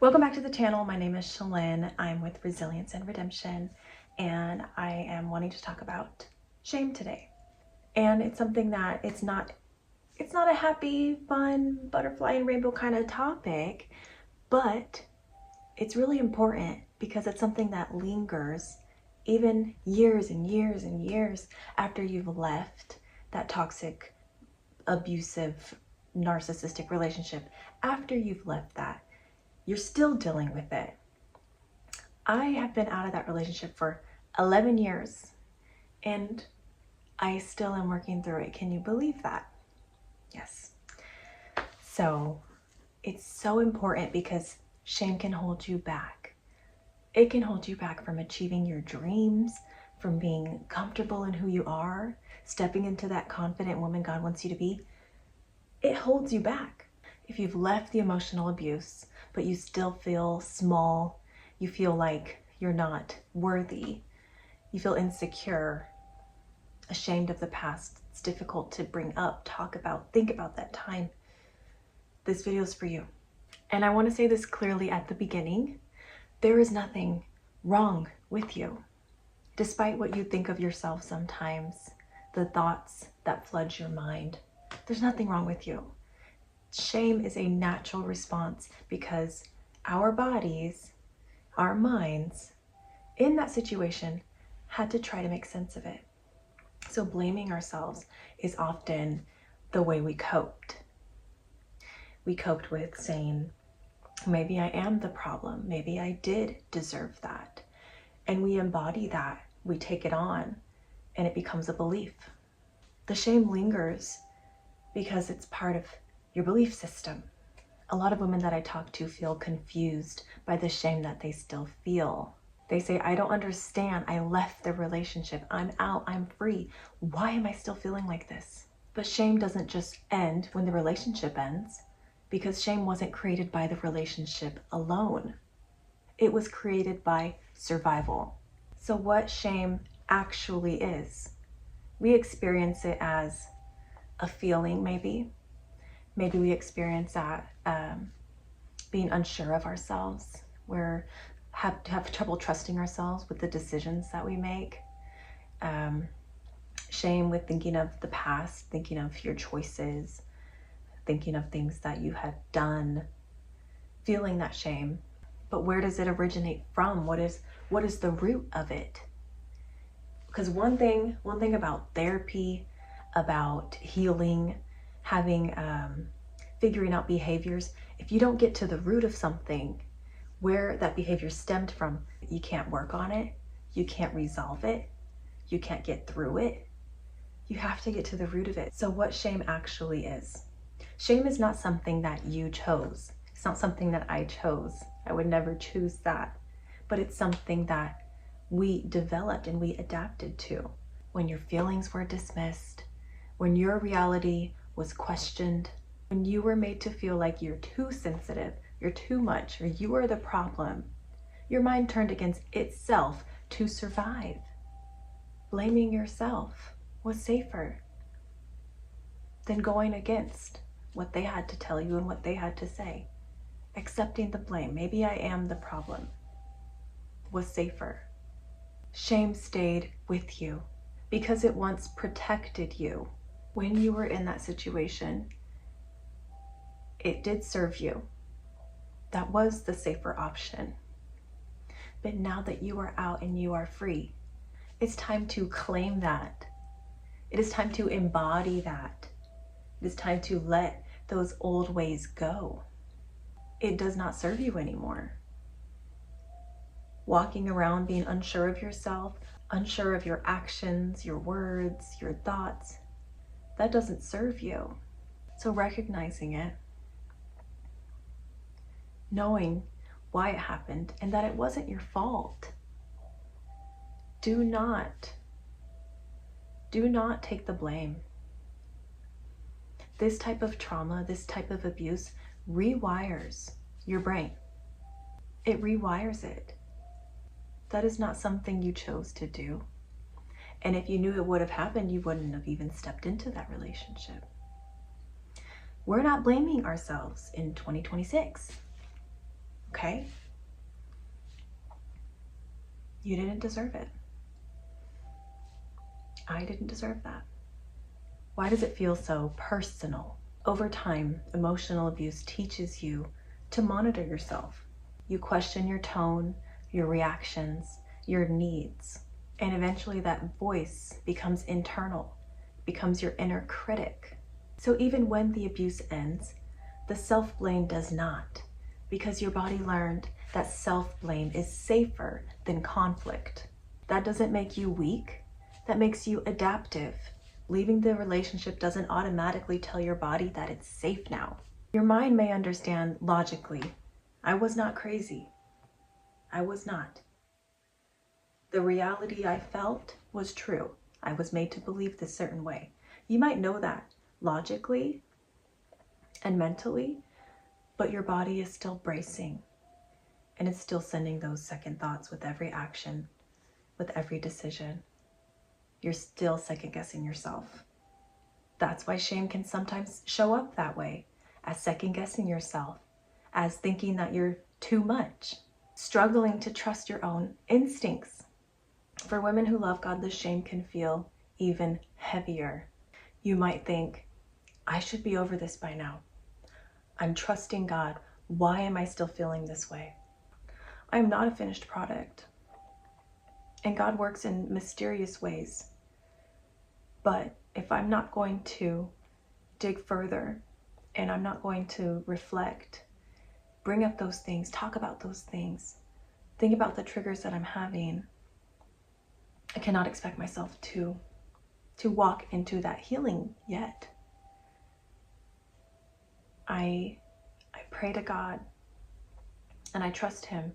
Welcome back to the channel. My name is Shalyn. I'm with Resilience and Redemption, and I am wanting to talk about shame today. And it's something that it's not a happy, fun, butterfly and rainbow kind of topic, but it's really important because it's something that lingers even years and years and years after you've left that toxic, abusive, narcissistic relationship. After you've left that, you're still dealing with it. I have been out of that relationship for 11 years and I still am working through it. Can you believe that? Yes. So it's so important because shame can hold you back. It can hold you back from achieving your dreams, from being comfortable in who you are, stepping into that confident woman God wants you to be. It holds you back. If you've left the emotional abuse, but you still feel small, you feel like you're not worthy, you feel insecure, ashamed of the past, it's difficult to bring up, talk about, think about that time, this video is for you. And I want to say this clearly at the beginning, there is nothing wrong with you. Despite what you think of yourself sometimes, the thoughts that flood your mind, there's nothing wrong with you. Shame is a natural response because our bodies, our minds, in that situation had to try to make sense of it. So blaming ourselves is often the way we coped. We coped with saying, maybe I am the problem. Maybe I did deserve that. And we embody that. We take it on and it becomes a belief. The shame lingers because it's part of your belief system. A lot of women that I talk to feel confused by the shame that they still feel. They say, I don't understand. I left the relationship. I'm out. I'm free. Why am I still feeling like this? But shame doesn't just end when the relationship ends, because shame wasn't created by the relationship alone. It was created by survival. So what shame actually is, we experience it as a feeling maybe. Maybe we experience that being unsure of ourselves. We have trouble trusting ourselves with the decisions that we make. Shame with thinking of the past, thinking of your choices, thinking of things that you had done, feeling that shame. But where does it originate from? What is the root of it? Because one thing about therapy, about healing, having figuring out behaviors, if you don't get to the root of something, where that behavior stemmed from, you can't work on it, you can't resolve it, you can't get through it. You have to get to the root of it. So what shame actually is. Shame is not something that you chose. It's not something that I chose. I would never choose that. But it's something that we developed and we adapted to. When your feelings were dismissed, when your reality was questioned, when you were made to feel like you're too sensitive, you're too much, or you are the problem, your mind turned against itself to survive. Blaming yourself was safer than going against what they had to tell you and what they had to say. Accepting the blame, maybe I am the problem, was safer. Shame stayed with you because it once protected you. When you were in that situation, it did serve you. That was the safer option. But now that you are out and you are free, it's time to claim that. It is time to embody that. It is time to let those old ways go. It does not serve you anymore. Walking around being unsure of yourself, unsure of your actions, your words, your thoughts, that doesn't serve you. So recognizing it, knowing why it happened and that it wasn't your fault. Do not take the blame. This type of trauma, this type of abuse rewires your brain. It rewires it. That is not something you chose to do. And if you knew it would have happened, you wouldn't have even stepped into that relationship. We're not blaming ourselves in 2026. okay? You didn't deserve it. I didn't deserve that. Why does it feel so personal? Over time, emotional abuse teaches you to monitor yourself. You question your tone, your reactions, your needs, and eventually that voice becomes internal, becomes your inner critic. So even when the abuse ends, the self-blame does not, because your body learned that self-blame is safer than conflict. That doesn't make you weak, that makes you adaptive. Leaving the relationship doesn't automatically tell your body that it's safe now. Your mind may understand logically, I was not crazy. I was not. The reality I felt was true. I was made to believe this certain way. You might know that logically and mentally, but your body is still bracing and it's still sending those second thoughts with every action, with every decision. You're still second guessing yourself. That's why shame can sometimes show up that way, as second guessing yourself, as thinking that you're too much, struggling to trust your own instincts. For women who love God, the shame can feel even heavier. You might think, I should be over this by now. I'm trusting God. Why am I still feeling this way? I am not a finished product. And God works in mysterious ways. But if I'm not going to dig further and I'm not going to reflect, bring up those things, talk about those things, think about the triggers that I'm having, I cannot expect myself to walk into that healing yet. I pray to God and I trust Him,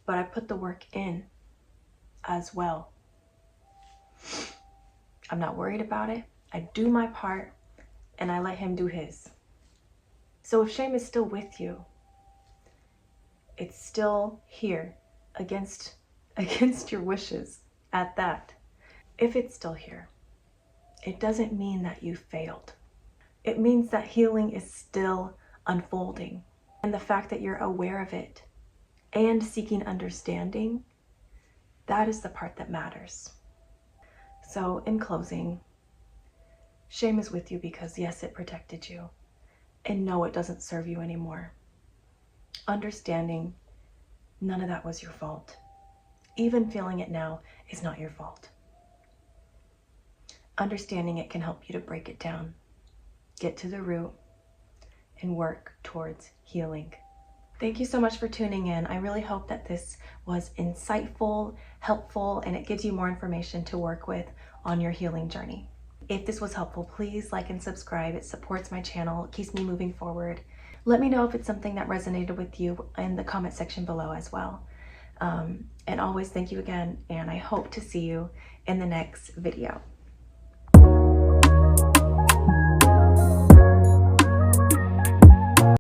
but I put the work in as well. I'm not worried about it. I do my part and I let Him do His. So if shame is still with you, it's still here against your wishes at that. If it's still here, it doesn't mean that you failed. It means that healing is still unfolding. And the fact that you're aware of it and seeking understanding, that is the part that matters. So in closing, shame is with you because yes, it protected you. And no, it doesn't serve you anymore. Understanding none of that was your fault. Even feeling it now is not your fault. Understanding it can help you to break it down, get to the root, and work towards healing. Thank you so much for tuning in. I really hope that this was insightful, helpful, and it gives you more information to work with on your healing journey. If this was helpful, please like and subscribe. It supports my channel, it keeps me moving forward. Let me know if it's something that resonated with you in the comment section below as well. And always thank you again, and I hope to see you in the next video.